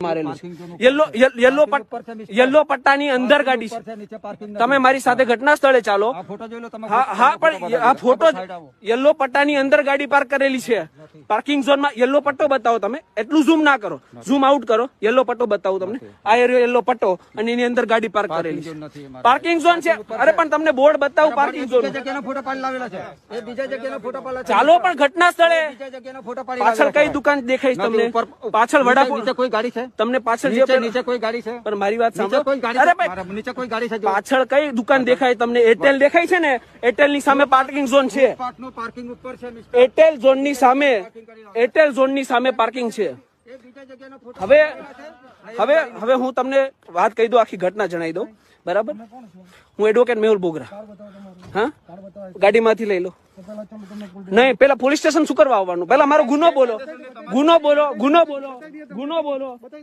મારેલું છે. યલો પટ્ટાની અંદર ગાડી છે. તમે મારી સાથે ઘટના સ્થળે ચાલો. હા પણ આ ફોટો યલો પટ્ટાની અંદર ગાડી પાર્ક કરેલી છે. પાર્કિંગ ઝોનમાં યલો પટ્ટો બતાવો તમે. એટલું ઝૂમ ના કરો, ઝૂમ આઉટ કરો. યલો પટ્ટો બતાવો તમને. આ યલો પટ્ટો અને એની અંદર ગાડી પાર્ક કરેલી છે. પાર્કિંગ ઝોન છે. અરે પણ તમને બોર્ડ બતાવું પાર્કિંગ ઝોન. ચાલો પણ ઘટના સ્થળે પાછળ કઈ દુકાન દેખાય તમને? પાછળ વડાપાવ કોઈ ગાડી છે તમને પાછળ નીચે કોઈ ગાડી છે પણ મારી વાત સાંભળો. અરે નીચે કોઈ ગાડી છે પાછળ કઈ દુકાન દેખાય તમને? એરટેલ દેખાય છે ને? એરટેલ ની સામે પાર્કિંગ ઝોન છે. પાર્કિંગ ઉપર છે એરટેલ ઝોન ની સામે પાર્કિંગ છે. હવે હું તમને વાત કહી દઉં, આખી ઘટના જણાવી દઉં. બરાબર, હું એડવોકેટ મેહુલ બોગરા. હા, ગાડીમાંથી લઈ લો. નહીં, પેલા પોલીસ સ્ટેશન શું કરવા આવવાનું? પેલા મારો ગુનો બોલો.